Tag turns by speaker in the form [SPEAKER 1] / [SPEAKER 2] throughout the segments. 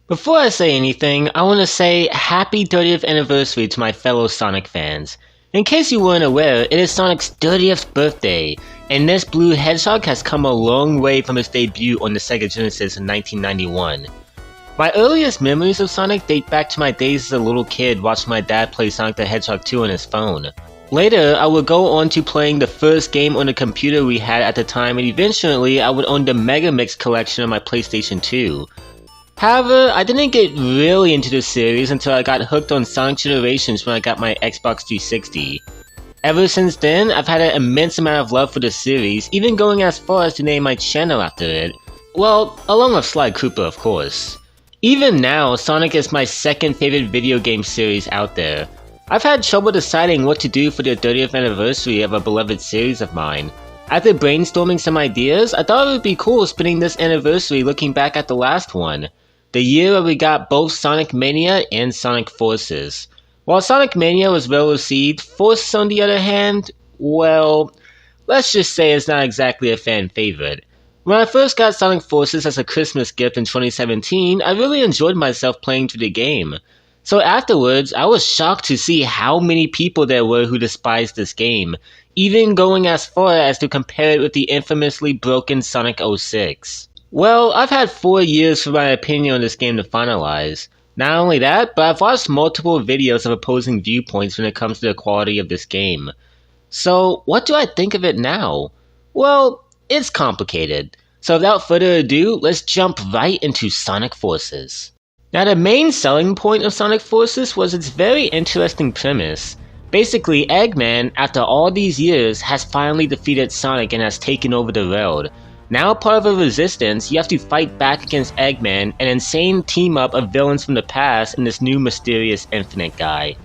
[SPEAKER 1] Before I say anything, I want to say happy 30th anniversary to my fellow Sonic fans. In case you weren't aware, it is Sonic's 30th birthday, and this blue hedgehog has come a long way from its debut on the Sega Genesis in 1991. My earliest memories of Sonic date back to my days as a little kid watching my dad play Sonic the Hedgehog 2 on his phone. Later, I would go on to playing the first game on the computer we had at the time, and eventually I would own the Mega Mix collection on my PlayStation 2. However, I didn't get really into the series until I got hooked on Sonic Generations when I got my Xbox 360. Ever since then, I've had an immense amount of love for the series, even going as far as to name my channel after it. Well, along with Sly Cooper, of course. Even now, Sonic is my second favorite video game series out there. I've had trouble deciding what to do for the 30th anniversary of a beloved series of mine. After brainstorming some ideas, I thought it would be cool spending this anniversary looking back at the last one. The year where we got both Sonic Mania and Sonic Forces. While Sonic Mania was well received, Forces on the other hand, well, let's just say it's not exactly a fan favorite. When I first got Sonic Forces as a Christmas gift in 2017, I really enjoyed myself playing through the game. So afterwards, I was shocked to see how many people there were who despised this game, even going as far as to compare it with the infamously broken Sonic 06. Well, I've had 4 years for my opinion on this game to finalize. Not only that, but I've watched multiple videos of opposing viewpoints when it comes to the quality of this game. So, what do I think of it now? Well, it's complicated. So without further ado, let's jump right into Sonic Forces. Now the main selling point of Sonic Forces was its very interesting premise. Basically, Eggman, after all these years, has finally defeated Sonic and has taken over the world. Now part of a resistance, you have to fight back against Eggman, an insane team-up of villains from the past and this new mysterious infinite guy.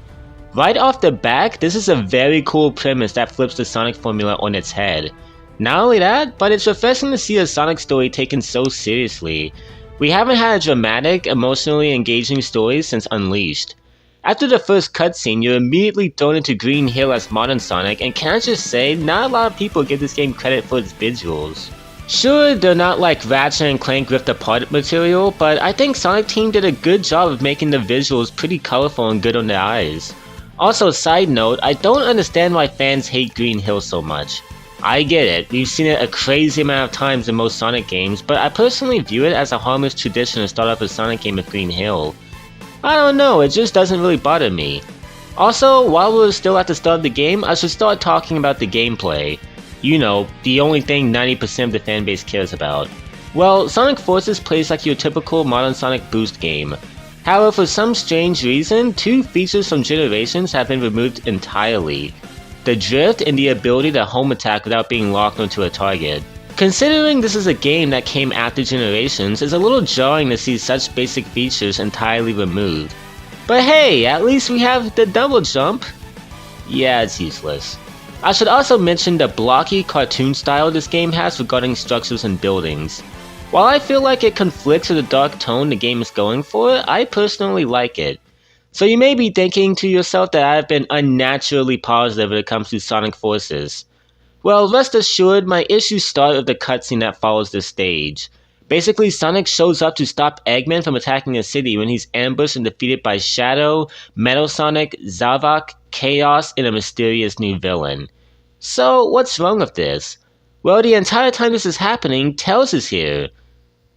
[SPEAKER 1] Right off the back, this is a very cool premise that flips the Sonic formula on its head. Not only that, but it's refreshing to see a Sonic story taken so seriously. We haven't had a dramatic, emotionally engaging story since Unleashed. After the first cutscene, you're immediately thrown into Green Hill as modern Sonic, and can I just say, not a lot of people give this game credit for its visuals. Sure, they're not like Ratchet and Clank ripped apart material, but I think Sonic Team did a good job of making the visuals pretty colorful and good on the eyes. Also, side note, I don't understand why fans hate Green Hill so much. I get it, we've seen it a crazy amount of times in most Sonic games, but I personally view it as a harmless tradition to start off a Sonic game with Green Hill. I don't know, it just doesn't really bother me. Also, while we're still at the start of the game, I should start talking about the gameplay. You know, the only thing 90% of the fanbase cares about. Well, Sonic Forces plays like your typical modern Sonic Boost game. However, for some strange reason, 2 features from Generations have been removed entirely. The drift and the ability to home attack without being locked onto a target. Considering this is a game that came after Generations, it's a little jarring to see such basic features entirely removed. But hey, at least we have the double jump. Yeah, it's useless. I should also mention the blocky cartoon style this game has regarding structures and buildings. While I feel like it conflicts with the dark tone the game is going for, I personally like it. So you may be thinking to yourself that I have been unnaturally positive when it comes to Sonic Forces. Well, rest assured, my issues start with the cutscene that follows this stage. Basically, Sonic shows up to stop Eggman from attacking the city when he's ambushed and defeated by Shadow, Metal Sonic, Zavok, Chaos, and a mysterious new villain. So, what's wrong with this? Well, the entire time this is happening, Tails is here.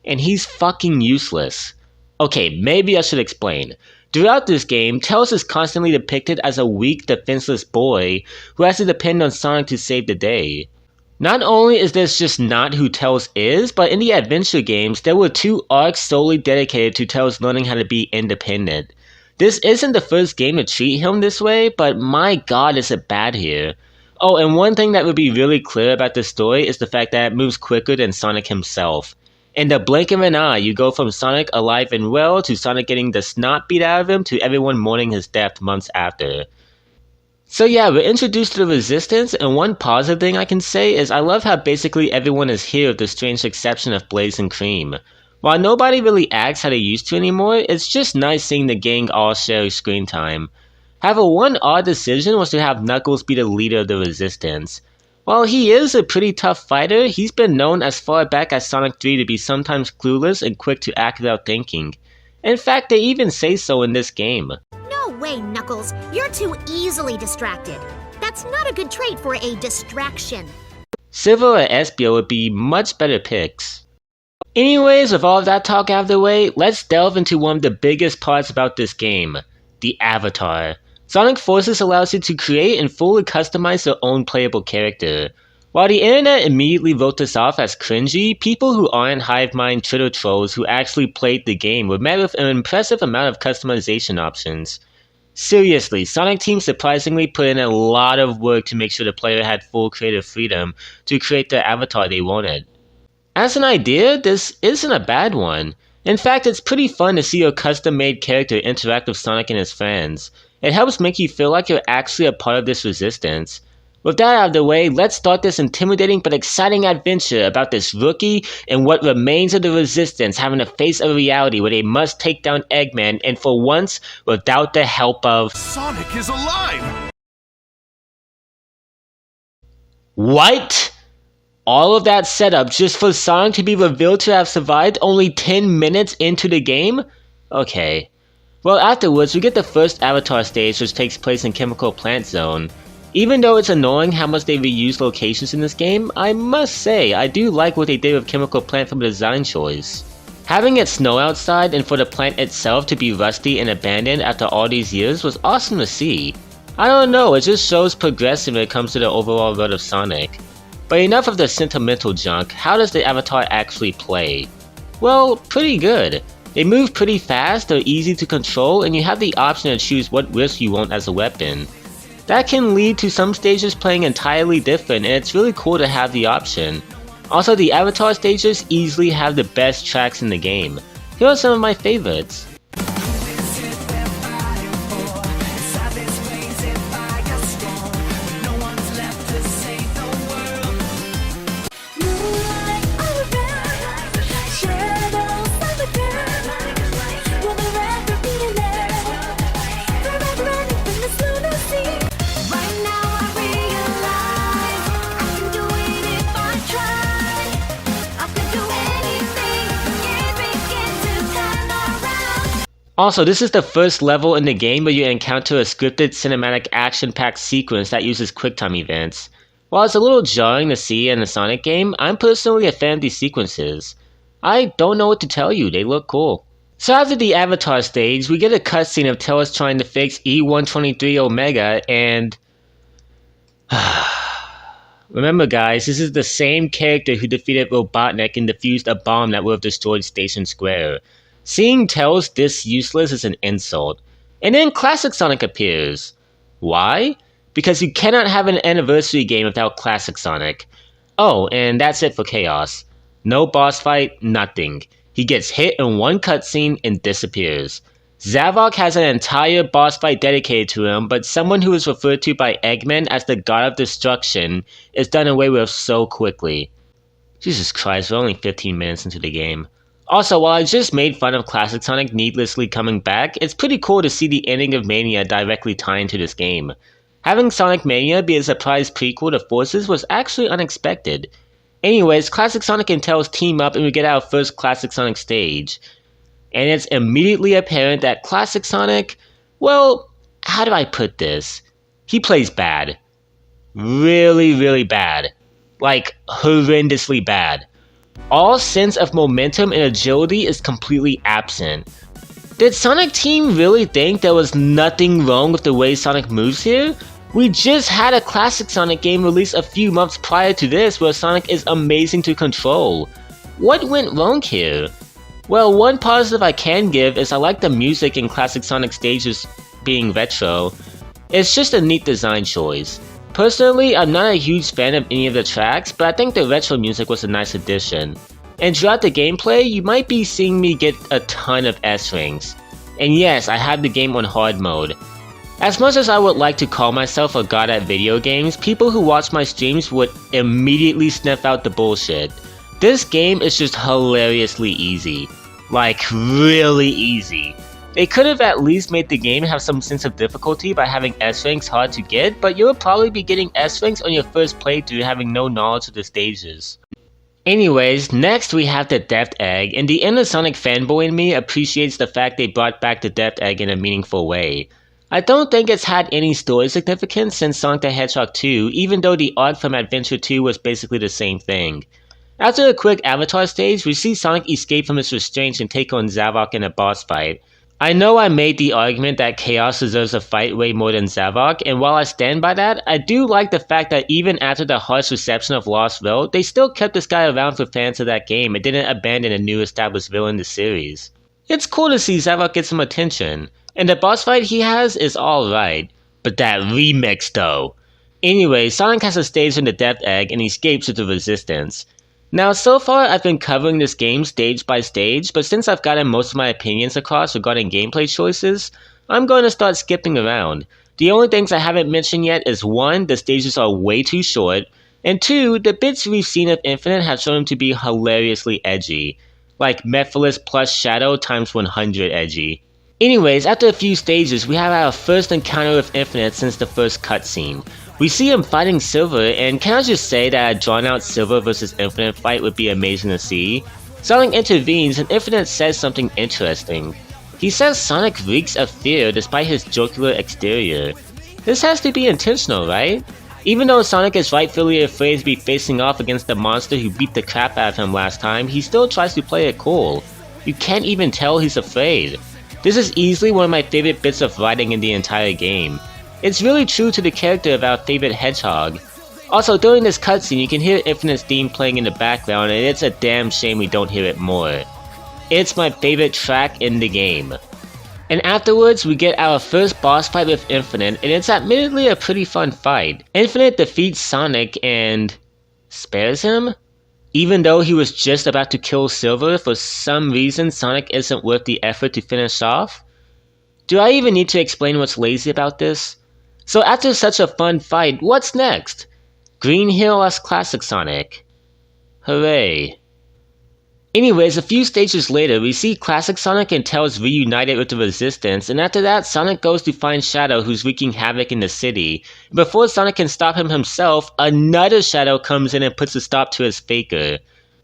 [SPEAKER 1] And he's fucking useless. Okay, maybe I should explain. Throughout this game, Tails is constantly depicted as a weak, defenseless boy who has to depend on Sonic to save the day. Not only is this just not who Tails is, but in the adventure games, there were 2 arcs solely dedicated to Tails learning how to be independent. This isn't the first game to treat him this way, but my god is it bad here. Oh, and one thing that would be really clear about this story is the fact that it moves quicker than Sonic himself. In the blink of an eye, you go from Sonic alive and well to Sonic getting the snot beat out of him to everyone mourning his death months after. So yeah, we're introduced to the Resistance, and one positive thing I can say is I love how basically everyone is here with the strange exception of Blaze and Cream. While nobody really acts how they used to anymore, it's just nice seeing the gang all share screen time. However, one odd decision was to have Knuckles be the leader of the Resistance. While he is a pretty tough fighter, he's been known as far back as Sonic 3 to be sometimes clueless and quick to act without thinking. In fact, they even say so in this game.
[SPEAKER 2] No way, Knuckles. You're too easily distracted. That's not a good trait for a distraction.
[SPEAKER 1] Silver or Espio would be much better picks. Anyways, with all of that talk out of the way, let's delve into one of the biggest parts about this game, the avatar. Sonic Forces allows you to create and fully customize your own playable character. While the internet immediately wrote this off as cringy, people who aren't hive mind Twitter trolls who actually played the game were met with an impressive amount of customization options. Seriously, Sonic Team surprisingly put in a lot of work to make sure the player had full creative freedom to create the avatar they wanted. As an idea, this isn't a bad one. In fact, it's pretty fun to see your custom-made character interact with Sonic and his friends. It helps make you feel like you're actually a part of this resistance. With that out of the way, let's start this intimidating but exciting adventure about this rookie and what remains of the resistance having to face a reality where they must take down Eggman, and for once, without the help of...
[SPEAKER 3] Sonic is alive!
[SPEAKER 1] What? All of that setup just for Sonic to be revealed to have survived only 10 minutes into the game? Okay. Well, afterwards, we get the first Avatar stage, which takes place in Chemical Plant Zone. Even though it's annoying how much they reuse locations in this game, I must say, I do like what they did with Chemical Plant from a design choice. Having it snow outside and for the plant itself to be rusty and abandoned after all these years was awesome to see. I don't know, it just shows progression when it comes to the overall world of Sonic. But enough of the sentimental junk, how does the Avatar actually play? Well, pretty good. They move pretty fast, they're easy to control, and you have the option to choose what wrist you want as a weapon. That can lead to some stages playing entirely different, and it's really cool to have the option. Also, the Avatar stages easily have the best tracks in the game. Here are some of my favorites. Also, this is the first level in the game where you encounter a scripted cinematic action-packed sequence that uses QuickTime events. While it's a little jarring to see in a Sonic game, I'm personally a fan of these sequences. I don't know what to tell you, they look cool. So after the Avatar stage, we get a cutscene of Tails trying to fix E123 Omega and... Remember guys, this is the same character who defeated Robotnik and defused a bomb that would have destroyed Station Square. Seeing Tails this useless is an insult. And then Classic Sonic appears. Why? Because you cannot have an anniversary game without Classic Sonic. Oh, and that's it for Chaos. No boss fight, nothing. He gets hit in one cutscene and disappears. Zavok has an entire boss fight dedicated to him, but someone who is referred to by Eggman as the God of Destruction is done away with so quickly. Jesus Christ, we're only 15 minutes into the game. Also, while I just made fun of Classic Sonic needlessly coming back, it's pretty cool to see the ending of Mania directly tie into this game. Having Sonic Mania be a surprise prequel to Forces was actually unexpected. Anyways, Classic Sonic and Tails team up and we get our first Classic Sonic stage. And it's immediately apparent that Classic Sonic, well, how do I put this? He plays bad. Really, really bad. Like, horrendously bad. All sense of momentum and agility is completely absent. Did Sonic Team really think there was nothing wrong with the way Sonic moves here? We just had a Classic Sonic game released a few months prior to this where Sonic is amazing to control. What went wrong here? Well, one positive I can give is I like the music in Classic Sonic stages being retro. It's just a neat design choice. Personally, I'm not a huge fan of any of the tracks, but I think the retro music was a nice addition. And throughout the gameplay, you might be seeing me get a ton of S-rings. And yes, I have the game on hard mode. As much as I would like to call myself a god at video games, people who watch my streams would immediately sniff out the bullshit. This game is just hilariously easy. Like, really easy. They could have at least made the game have some sense of difficulty by having S-ranks hard to get, but you'll probably be getting S-ranks on your first playthrough having no knowledge of the stages. Anyways, next we have the Depth Egg, and the inner Sonic fanboy in me appreciates the fact they brought back the Depth Egg in a meaningful way. I don't think it's had any story significance since Sonic the Hedgehog 2, even though the arc from Adventure 2 was basically the same thing. After a quick Avatar stage, we see Sonic escape from his restraints and take on Zavok in a boss fight. I know I made the argument that Chaos deserves a fight way more than Zavok, and while I stand by that, I do like the fact that even after the harsh reception of Lost World, they still kept this guy around for fans of that game and didn't abandon a new established villain in the series. It's cool to see Zavok get some attention, and the boss fight he has is alright, but that remix though. Anyway, Sonic has a stage in the Depth Egg and escapes with the Resistance. Now, so far I've been covering this game stage by stage, but since I've gotten most of my opinions across regarding gameplay choices, I'm going to start skipping around. The only things I haven't mentioned yet is 1, the stages are way too short, and 2, the bits we've seen of Infinite have shown to be hilariously edgy. Like Mephiles plus Shadow times 100 edgy. Anyways, after a few stages, we have our first encounter with Infinite since the first cutscene. We see him fighting Silver, and can I just say that a drawn out Silver vs Infinite fight would be amazing to see? Sonic intervenes and Infinite says something interesting. He says Sonic reeks of fear despite his jocular exterior. This has to be intentional, right? Even though Sonic is rightfully afraid to be facing off against the monster who beat the crap out of him last time, he still tries to play it cool. You can't even tell he's afraid. This is easily one of my favorite bits of writing in the entire game. It's really true to the character of our favorite hedgehog. Also, during this cutscene you can hear Infinite's theme playing in the background, and it's a damn shame we don't hear it more. It's my favorite track in the game. And afterwards, we get our first boss fight with Infinite, and it's admittedly a pretty fun fight. Infinite defeats Sonic and spares him? Even though he was just about to kill Silver, for some reason Sonic isn't worth the effort to finish off? Do I even need to explain what's lazy about this? So after such a fun fight, what's next? Green Hill as Classic Sonic. Hooray. Anyways, a few stages later, we see Classic Sonic and Tails reunited with the Resistance, and after that, Sonic goes to find Shadow who's wreaking havoc in the city. Before Sonic can stop him himself, another Shadow comes in and puts a stop to his faker.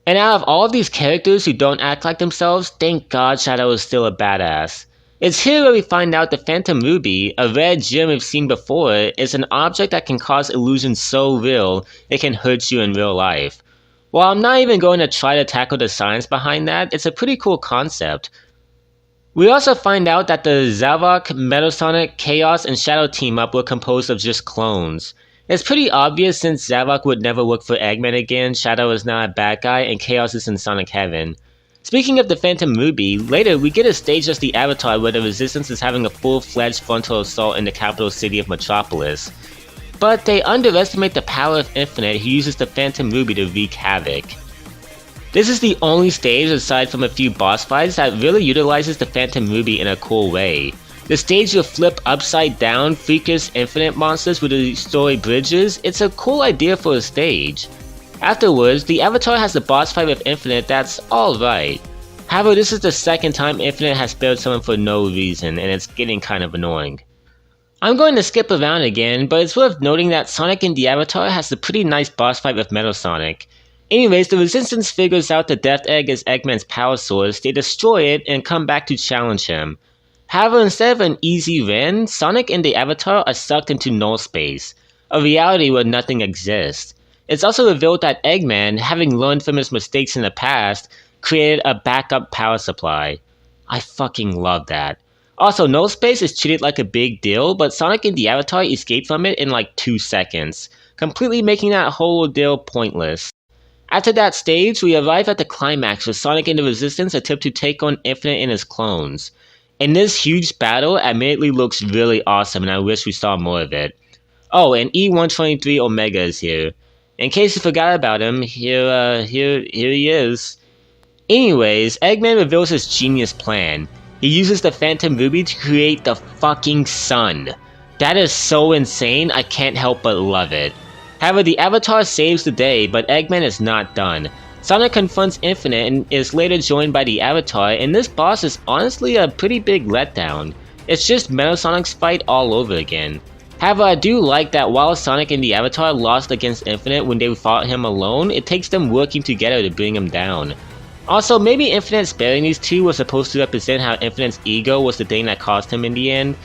[SPEAKER 1] And out of all of these characters who don't act like themselves, thank God Shadow is still a badass. It's here where we find out the Phantom Ruby, a rare gem we've seen before, is an object that can cause illusions so real it can hurt you in real life. While I'm not even going to try to tackle the science behind that, it's a pretty cool concept. We also find out that the Zavok, Metasonic, Chaos, and Shadow team-up were composed of just clones. It's pretty obvious since Zavok would never work for Eggman again, Shadow is now a bad guy, and Chaos is in Sonic Heaven. Speaking of the Phantom Ruby, later we get a stage as the Avatar where the Resistance is having a full-fledged frontal assault in the capital city of Metropolis. But they underestimate the power of Infinite, who uses the Phantom Ruby to wreak havoc. This is the only stage, aside from a few boss fights, that really utilizes the Phantom Ruby in a cool way. The stage will flip upside down, freakish Infinite monsters will destroy bridges. It's a cool idea for a stage. Afterwards, the Avatar has a boss fight with Infinite that's alright. However, this is the second time Infinite has spared someone for no reason, and it's getting kind of annoying. I'm going to skip around again, but it's worth noting that Sonic and the Avatar has a pretty nice boss fight with Metasonic. Anyways, the Resistance figures out the Depth Egg is Eggman's power source, they destroy it, and come back to challenge him. However, instead of an easy win, Sonic and the Avatar are sucked into null space, a reality where nothing exists. It's also revealed that Eggman, having learned from his mistakes in the past, created a backup power supply. I fucking love that. Also, null space is treated like a big deal, but Sonic and the Avatar escape from it in like 2 seconds, completely making that whole ordeal pointless. After that stage, we arrive at the climax where Sonic and the Resistance attempt to take on Infinite and his clones. And this huge battle admittedly looks really awesome, and I wish we saw more of it. Oh, and E123 Omega is here. In case you forgot about him, here he is. Anyways, Eggman reveals his genius plan. He uses the Phantom Ruby to create the fucking sun. That is so insane, I can't help but love it. However, the Avatar saves the day, but Eggman is not done. Sonic confronts Infinite and is later joined by the Avatar, and this boss is honestly a pretty big letdown. It's just Metasonic's fight all over again. However, I do like that while Sonic and the Avatar lost against Infinite when they fought him alone, it takes them working together to bring him down. Also, maybe Infinite sparing these two was supposed to represent how Infinite's ego was the thing that cost him in the end,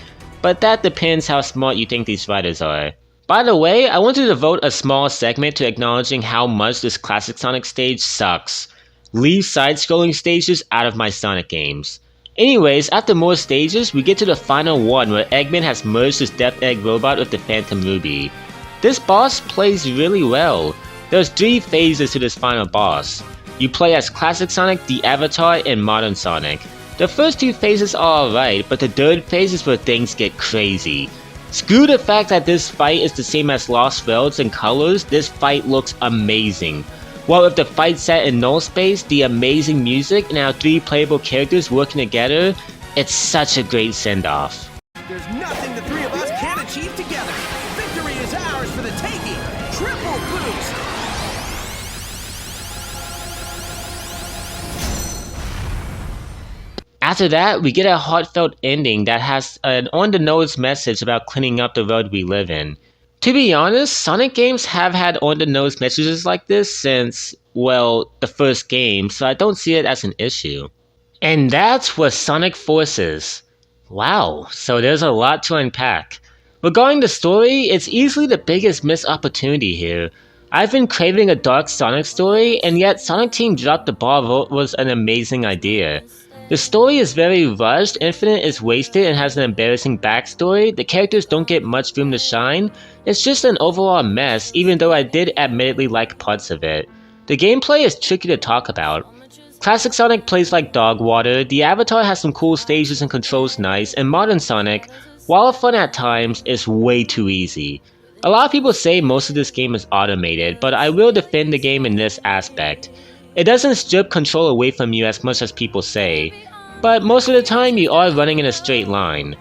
[SPEAKER 1] but that depends how smart you think these writers are. By the way, I want to devote a small segment to acknowledging how much this classic Sonic stage sucks. Leave side-scrolling stages out of my Sonic games. Anyways, after more stages, we get to the final one where Eggman has merged his Death Egg robot with the Phantom Ruby. This boss plays really well. There's 3 phases to this final boss. You play as Classic Sonic, the Avatar, and Modern Sonic. The first 2 phases are alright, but the 3rd phase is where things get crazy. Screw the fact that this fight is the same as Lost Worlds in colors, this fight looks amazing. While with the fight set in null space, the amazing music, and our 3 playable characters working together, it's such a great send-off.
[SPEAKER 3] There's nothing the 3 of us can't achieve together. Victory is ours for the taking. Triple boost.
[SPEAKER 1] After that, we get a heartfelt ending that has an on-the-nose message about cleaning up the world we live in. To be honest, Sonic games have had on-the-nose messages like this since, well, the first game, so I don't see it as an issue. And that's what Sonic Forces. Wow, so there's a lot to unpack. Regarding the story, it's easily the biggest missed opportunity here. I've been craving a dark Sonic story, and yet Sonic Team dropped the ball was an amazing idea. The story is very rushed, Infinite is wasted and has an embarrassing backstory, the characters don't get much room to shine, it's just an overall mess even though I did admittedly like parts of it. The gameplay is tricky to talk about. Classic Sonic plays like dog water, the Avatar has some cool stages and controls nice, and Modern Sonic, while fun at times, is way too easy. A lot of people say most of this game is automated, but I will defend the game in this aspect. It doesn't strip control away from you as much as people say, but most of the time you are running in a straight line.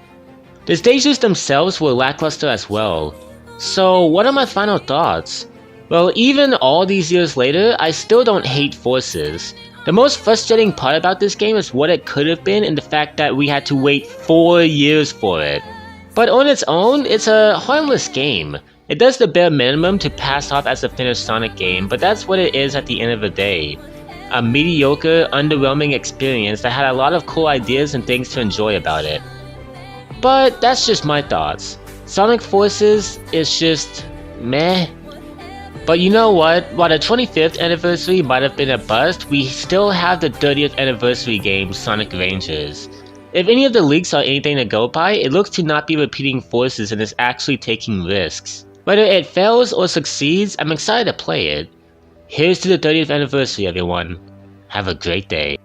[SPEAKER 1] The stages themselves were lackluster as well. So what are my final thoughts? Well, even all these years later, I still don't hate Forces. The most frustrating part about this game is what it could have been and the fact that we had to wait 4 years for it. But on its own, it's a harmless game. It does the bare minimum to pass off as a finished Sonic game, but that's what it is at the end of the day. A mediocre, underwhelming experience that had a lot of cool ideas and things to enjoy about it. But that's just my thoughts. Sonic Forces is just meh. But you know what? While the 25th anniversary might have been a bust, we still have the 30th anniversary game, Sonic Rangers. If any of the leaks are anything to go by, it looks to not be repeating Forces and is actually taking risks. Whether it fails or succeeds, I'm excited to play it. Here's to the 30th anniversary, everyone. Have a great day.